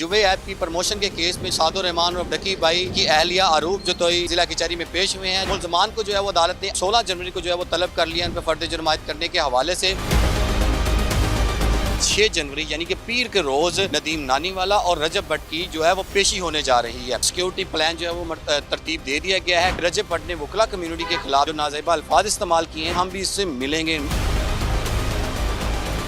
जुवे app की promotion के case में सादुर रहमान और डकी भाई की अहलिया अरूब जोतोई जिला कचहरी में पेश हुए हैं। मुल्ज़मान को जो है वो अदालत ने 16 जनवरी को जो है वो तलब कर लिया, उन पर फर्द जुर्म आयद करने के हवाले से। 6 जनवरी यानी कि पीर के रोज़ नदीम नानीवाला और रजब भट्ट की जो है वो पेशी होने जा रही है। सिक्योरिटी प्लान जो है वो तरतीब दे दिया गया है। रजब भट्ट ने वकला कम्युनिटी के खिलाफ जो नाज़ेबा अल्फाज इस्तेमाल किए हैं, हम भी इससे मिलेंगे।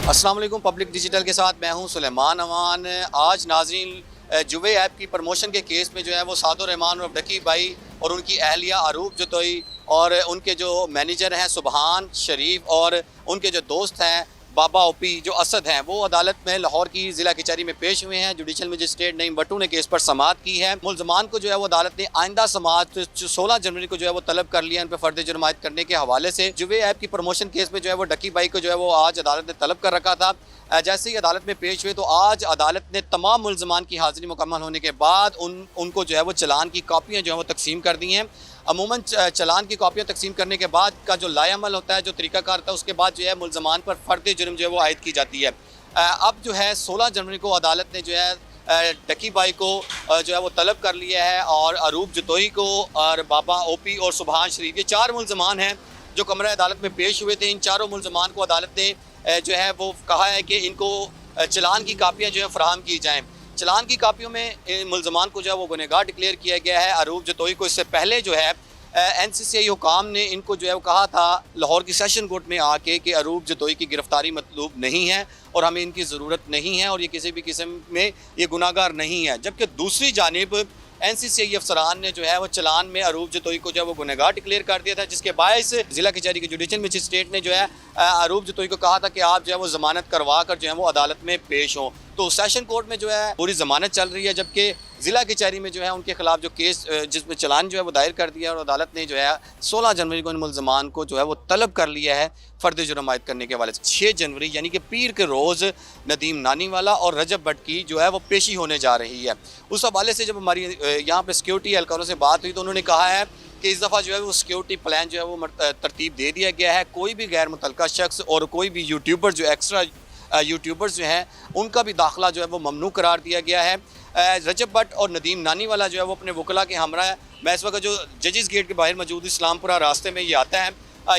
अस्सलाम वालेकुम, पब्लिक डिजिटल के साथ मैं हूं सुलेमान अमान। आज नाज़रीन जुवे ऐप की प्रमोशन के केस में जो है वो सादुर रहमान और डकी भाई और उनकी अहलिया अरूब जोतोई और उनके जो मैनेजर हैं सुबहान शरीफ और उनके जो दोस्त हैं बाबा ओपी जो असद हैं, वो अदालत में लाहौर की ज़िला कचहरी में पेश हुए हैं। जुडिशल मजिस्ट्रेट नईम भट्टू ने केस पर समाअत की है। मुल्ज़मान को जो है वो अदालत ने आइंदा समाअत 16 जनवरी को जो है वो तलब कर लिया, उन पर फर्द जुर्म आयद करने के हवाले से। जुवे ऐप की प्रमोशन केस में जो है वो डकी भाई को जो है वो आज अदालत ने तलब कर रखा था। जैसे ही अदालत में पेश हुए तो आज अदालत ने तमाम मुल्ज़मान की हाज़िरी मुकम्मल होने के बाद उनको जो है वो चलान की कापियाँ जो है वो तकसीम कर दी हैं। अमूमन चलान की कापियाँ तकसीम करने के बाद का जो लायामल होता है, जो तरीक़ाकार होता है, उसके बाद जो है मुल्ज़मान पर फ़र्द जुर्म जो है वो आयद की जाती है। अब जो है 16 जनवरी को अदालत ने जो है डकी भाई को जो है वो तलब कर लिया है और अरूब जोतोई को और बाबा ओपी और सुबहान शरीफ, ये 4 मुल्ज़मान हैं जो कमरा अदालत में पेश हुए थे। इन चारों मुल्ज़मान को अदालत ने जो है वो कहा है कि इनको चलान की कापियाँ जो है फ़राहम की जाएँ। चलान की कापियों में मुल्ज़मान को जो है वो गुनहगार डिक्लेयर किया गया है। अरूब जोतोई को इससे पहले जो है NCCI हुकाम ने इनको जो है वो कहा था लाहौर की सेशन कोर्ट में आके कि अरूब जोतोई की गिरफ़्तारी मतलूब नहीं है और हमें इनकी ज़रूरत नहीं है और ये किसी भी किस्म में ये गुनाहगार नहीं है। जबकि दूसरी जानिब NCCI अफसरान ने जो है वो चलान में अरूब जोतोई को जो है वो गुनहगार डिक्लेयर कर दिया था, जिसके बायस ज़िला कचहरी के जुडिशल मजिस्ट्रेट ने जो है अरूब जोतोई को कहा था कि आप जो है वो ज़मानत करवा कर जो है वो अदालत में पेश हों। तो सेशन कोर्ट में जो है पूरी ज़मानत चल रही है, जबकि ज़िला कचहरी में जो है उनके खिलाफ जो केस जिसमें चलान जो है वो दायर कर दिया और अदालत ने जो है 16 जनवरी को इन मुल्ज़मान को जो है वो तलब कर लिया है फ़र्द जुर्म आयद करने के हवाले से। 6 जनवरी यानी कि पीर के रोज़ नदीम नानीवाला और रजब भट्ट की जो है वो पेशी होने जा रही है। उस हवाले से जब हमारी यहाँ पर सिक्योरिटी एहलकारों से बात हुई तो उन्होंने कहा है कि इस दफ़ा जो है वो सिक्योरिटी प्लान जो है वो तरतीब दे दिया गया है। कोई भी गैर मुतल्लका शख्स और कोई भी यूट्यूबर जो एक्स्ट्रा यूट्यूबर्स जो हैं उनका भी दाखिला जो है वो ममनू करार दिया गया है। रजब भट्ट और नदीम नानीवाला जो है वो अपने वकला के हमरा है। मैं इस वक्त जो जजिस गेट के बाहर मौजूद इस्लामपुरा रास्ते में ये आता है,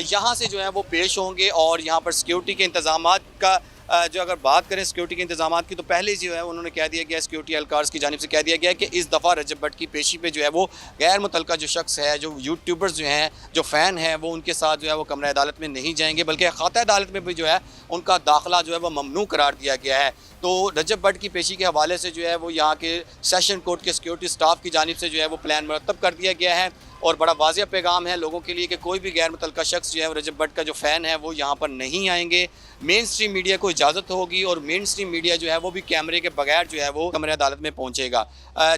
यहाँ से जो है वो पेश होंगे और यहाँ पर सिक्योरिटी के इंतज़ामात का जो अगर बात करें सिक्योरिटी के इंतजामात की तो पहले जो है उन्होंने कह दिया गया, सिक्योरिटी एहलकार्स की जानिब से कह दिया गया कि इस दफ़ा रजब भट्ट की पेशी पे जो है वो गैर मुतल्लका जो शख्स है, जो यूट्यूबर्स जो हैं, जो फ़ैन हैं, वो उनके साथ जो है वो कमरा अदालत में नहीं जाएंगे, बल्कि खाता अदालत में भी जो है उनका दाखिला जो है वो ममनू करार दिया गया है। तो रजब भट्ट की पेशी के हवाले से जो है वो यहाँ के सेशन कोर्ट के सिक्योरिटी स्टाफ की जानिब से जो है वो प्लान मुरतब कर दिया गया है और बड़ा वाज़िया पैगाम है लोगों के लिए कि कोई भी गैर मुतल्लका शख्स जो है रजब भट्ट का जो फ़ैन है वो यहाँ पर नहीं आएंगे। मेन स्ट्रीम मीडिया को इजाज़त होगी और मेन स्ट्रीम मीडिया जो है वो भी कैमरे के बगैर जो है वो कमरे अदालत में पहुँचेगा।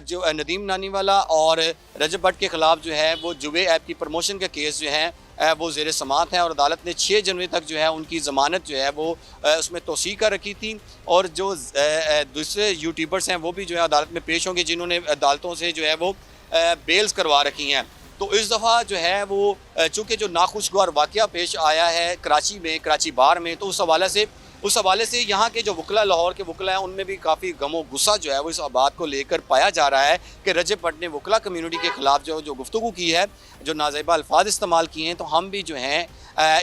जो नदीम नानीवाला और रजब भट्ट के ख़िलाफ़ जो है वो जुवे ऐप की प्रमोशन का केस जो है वो ज़ेर समाअत है और अदालत ने 6 जनवरी तक जो है उनकी ज़मानत जो है वो उसमें तोसी कर रखी थी और जो दूसरे यूट्यूबर्स हैं वो भी जो है अदालत में पेश होंगे जिन्होंने अदालतों से जो है वो बेल्स करवा रखी हैं। तो इस दफ़ा जो है वो चूँकि जो नाखुशगवार वाक़या पेश आया है कराची में, कराची बार में, तो उस हवाले से यहाँ के जो वकला, लाहौर के वकला हैं, उनमें भी काफ़ी गमो गुस्सा जो है वो इस बात को लेकर पाया जा रहा है कि रजब भट्ट ने वकला कम्युनिटी के ख़िलाफ़ जो गुफ्तगू की है, जो नाज़ेबा अल्फाज इस्तेमाल किए हैं, तो हम भी जो हैं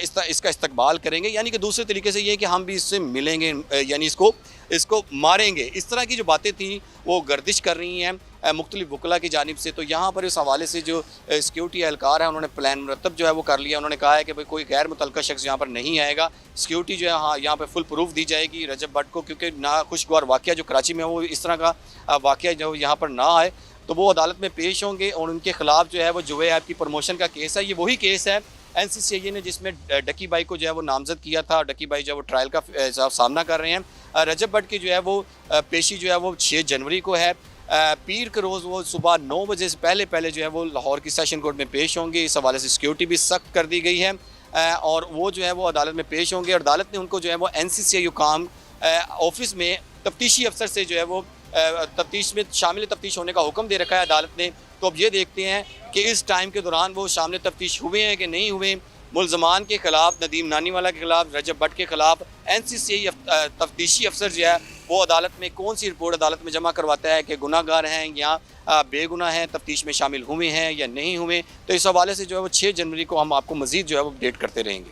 इसका इस्तकबाल करेंगे। यानी कि दूसरे तरीके से ये कि हम भी इससे मिलेंगे, यानी इसको मारेंगे। इस तरह की जो बातें थी वो गर्दिश कर रही हैं मुख्तलिफ वकला की जानिब से। तो यहाँ पर इस हवाले से जो सिक्योरिटी एहलकार है उन्होंने प्लान मुरतब जो है वो कर लिया। उन्होंने कहा है कि भाई कोई गैर मुतल्लका शख्स यहाँ पर नहीं आएगा, सिक्योरिटी जो है हाँ यहाँ पर फुल प्रूफ दी जाएगी रजब भट्ट को, क्योंकि नाखुशगवार वाक़या जो कराची में वो इस तरह का वाक़या जो यहाँ पर ना आए, तो वो अदालत में पेश होंगे और उनके ख़िलाफ़ जो है वो जुवे ऐप की प्रमोशन का केस है। ये वही केस है NCCI ने जिसमें डकी भाई को जो है वो नामजद किया था। डकी भाई जो है वो ट्रायल का सामना कर रहे हैं। रजब भट्ट की जो है वो पेशी जो है वो 6 जनवरी को है। पीर के रोज़ वो सुबह 9 बजे से पहले जो है वो लाहौर की सेशन कोर्ट में पेश होंगे। इस हवाले से सिक्योरिटी भी सख्त कर दी गई है और वो जो है वो अदालत में पेश होंगे और अदालत ने उनको जो है वो NCCI हुकाम ऑफिस में तफ्तीशी अफसर से जो है वो तफ्तीश में शामिल तफ्तीश होने का हुक्म दे रखा है अदालत ने। तो अब ये देखते हैं कि इस टाइम के दौरान वो शामिल तफ्तीश हुए हैं कि नहीं हुए। मुल्ज़मान के ख़िलाफ़, नदीम नानीवाला के ख़िलाफ़, रजब भट्ट के ख़िलाफ़ NCCI तफ्तीशी अफसर जो है वो अदालत में कौन सी रिपोर्ट अदालत में जमा करवाता है कि गुनाहगार हैं या बेगुनाह हैं, तफ्तीश में शामिल हुए हैं या नहीं हुए। तो इस हवाले से जो है वो 6 जनवरी को हम आपको मज़ीद जो है वो अपडेट करते रहेंगे।